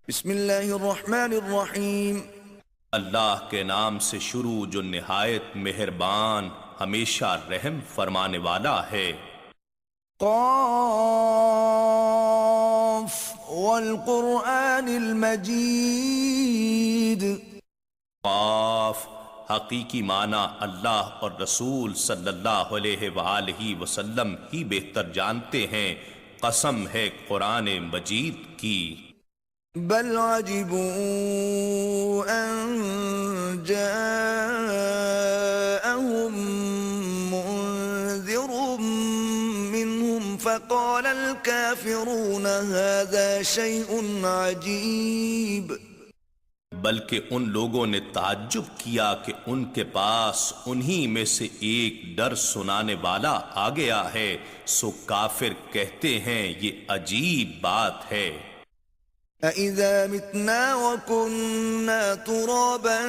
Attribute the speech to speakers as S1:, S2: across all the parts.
S1: بسم اللہ الرحمن الرحیم۔
S2: اللہ کے نام سے شروع جو نہایت مہربان ہمیشہ رحم فرمانے والا ہے۔
S1: قاف والقرآن المجید۔
S2: قاف حقیقی معنی اللہ اور رسول صلی اللہ علیہ وآلہ وسلم ہی بہتر جانتے ہیں، قسم ہے قرآن مجید کی۔
S1: بل عجبوا ان جاءهم منذر منهم فقال الكافرون هذا شيء عجیب۔
S2: بلکہ ان لوگوں نے تعجب کیا کہ ان کے پاس انہی میں سے ایک ڈر سنانے والا آ گیا ہے، سو کافر کہتے ہیں یہ عجیب بات ہے۔
S1: أَإِذَا مِتْنَا وَكُنَّا تُرَابًا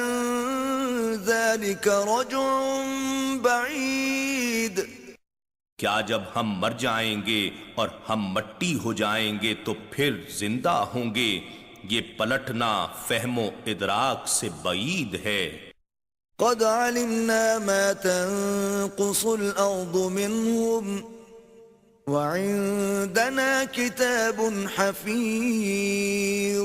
S1: ذَلِكَ رَجْعٌ بَعِيدٌ۔
S2: کیا جب ہم مر جائیں گے اور ہم مٹی ہو جائیں گے تو پھر زندہ ہوں گے، یہ پلٹنا فہم و ادراک سے بعید ہے۔
S1: قَدْ عَلِمْنَا مَا تَنقُصُ الْأَرْضُ مِنْهُمْ وَعِندَنَا كِتَابٌ حَفِيظٌ۔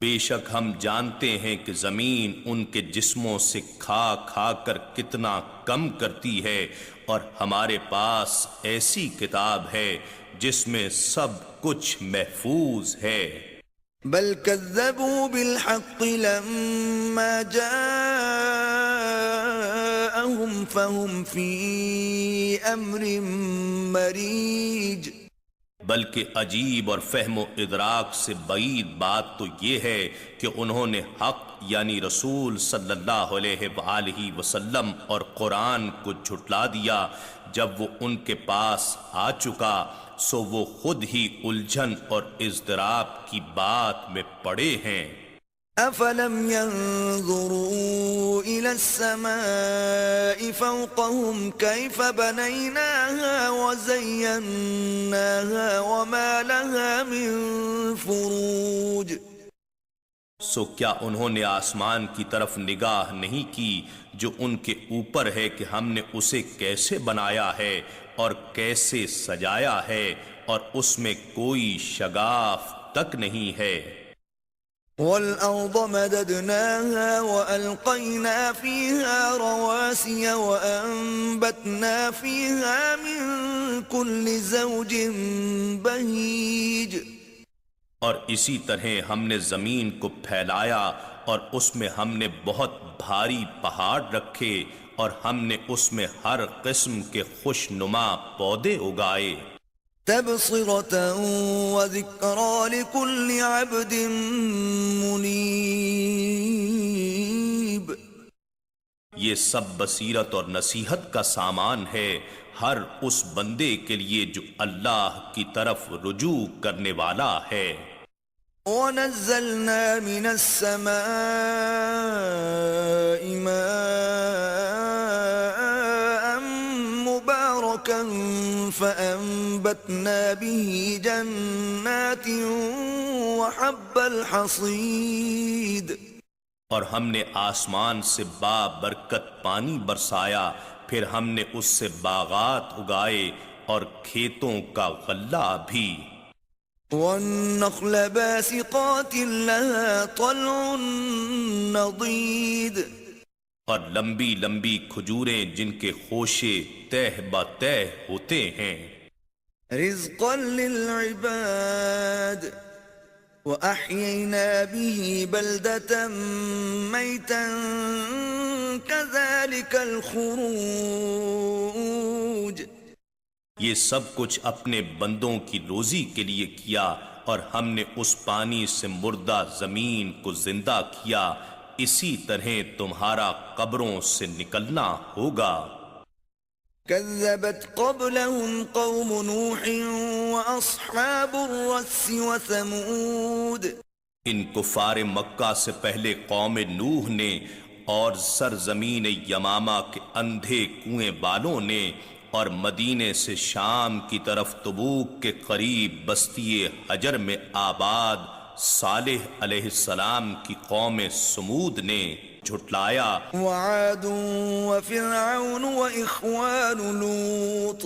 S2: بے شک ہم جانتے ہیں کہ زمین ان کے جسموں سے کھا کھا کر کتنا کم کرتی ہے، اور ہمارے پاس ایسی کتاب ہے جس میں سب کچھ محفوظ ہے۔
S1: بل كذبوا بالحق لما جاءهم فهم في امر مريج۔
S2: بلکہ عجیب اور فہم و ادراک سے بعید بات تو یہ ہے کہ انہوں نے حق یعنی رسول صلی اللہ علیہ وآلہ وسلم اور قرآن کو جھٹلا دیا، جب وہ ان کے پاس آ چکا سو وہ خود ہی الجھن اور اضطراب کی بات میں پڑے ہیں۔
S1: افلم ينظروا الى السماء فوقهم كيف بنيناها وزيناها وما لها من فروج۔
S2: سو کیا انہوں نے آسمان کی طرف نگاہ نہیں کی جو ان کے اوپر ہے کہ ہم نے اسے کیسے بنایا ہے اور کیسے سجایا ہے، اور اس میں کوئی شگاف تک نہیں ہے۔
S1: وَالْأَرْضَ مَدَدْنَاهَا وَأَلْقَيْنَا فِيهَا رَوَاسِيَ وَأَنبَتْنَا فِيهَا مِن كُلِّ زَوْجٍ بَهِيجٍ۔
S2: اور اسی طرح ہم نے زمین کو پھیلایا اور اس میں ہم نے بہت بھاری پہاڑ رکھے، اور ہم نے اس میں ہر قسم کے خوش نما پودے اگائے۔
S1: تَبْصِرَةً وَذِكْرَى لِكُلِّ عَبْدٍ مُنِيبٍ۔
S2: یہ سب بصیرت اور نصیحت کا سامان ہے ہر اس بندے کے لیے جو اللہ کی طرف رجوع کرنے والا ہے۔
S1: وَنَزَّلْنَا مِنَ السَّمَاءِ مَاءً مُبَارَكًا فَأَنبَتْنَا بِهِ جَنَّاتٍ وَحَبَّ الْحَصِيدِ۔
S2: اور ہم نے آسمان سے بابرکت پانی برسایا، پھر ہم نے اس سے باغات اگائے اور کھیتوں کا غلہ بھی۔
S1: وَالنَّخْلَ بَاسِقَاتٍ لَهَا طَلْعٌ نَضِيدٌ۔
S2: اور لمبی لمبی کھجوریں جن کے خوشے تہ بتہ ہوتے ہیں۔
S1: رِزْقًا لِلْعِبَادِ وَأَحْيَيْنَا بِهِ بَلْدَةً مَيْتًا كَذَلِكَ الْخُرُوجُ۔
S2: یہ سب کچھ اپنے بندوں کی روزی کے لیے کیا، اور ہم نے اس پانی سے مردہ زمین کو زندہ کیا، اسی طرح تمہارا قبروں سے نکلنا ہوگا۔
S1: كذبت قبلهم قوم نوح وأصحاب الرس وثمود۔
S2: ان کفار مکہ سے پہلے قوم نوح نے اور سرزمین یمامہ کے اندھے کنویں والوں نے، اور مدینے سے شام کی طرف تبوک کے قریب بستی حجر میں آباد صالح علیہ السلام کی قوم سمود نے جھٹلایا،
S1: وعاد وفرعون وإخوان لوط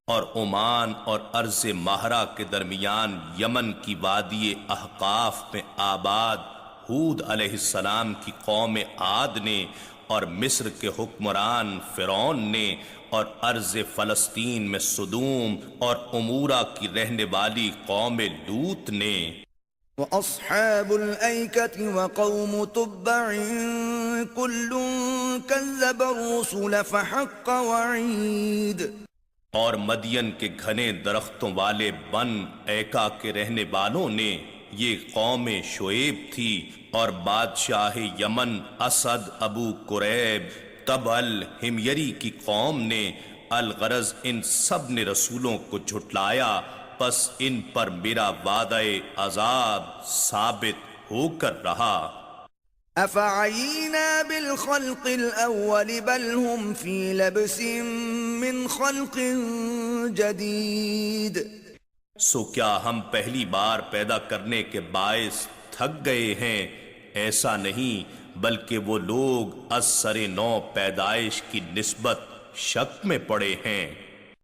S2: اور عمان اور ارض ماہرہ کے درمیان یمن کی وادی احقاف میں آباد ہود علیہ السلام کی قوم عاد نے، اور مصر کے حکمران فرعون نے، اور ارض فلسطین میں سدوم اور امورہ کی رہنے والی قوم لوط نے،
S1: وأصحاب الأيكة وقوم تبع كل كذب الرسل فحق وعيد،
S2: اور مدین کے گھنے درختوں والے بن ایکا کے رہنے والوں نے، یہ قوم شعیب تھی، اور بادشاہ یمن اسد ابو قریب تبل ہمیری کی قوم نے، الغرض ان سب نے رسولوں کو جھٹلایا، پس ان پر میرا وعدہ عذاب ثابت ہو کر رہا۔
S1: أفعينا بالخلق الأول بل هم في لبس من خلق جديد،
S2: سو کیا ہم پہلی بار پیدا کرنے کے باعث تھک گئے ہیں؟ ایسا نہیں، بلکہ وہ لوگ از سر نو پیدائش کی نسبت شک میں پڑے ہیں۔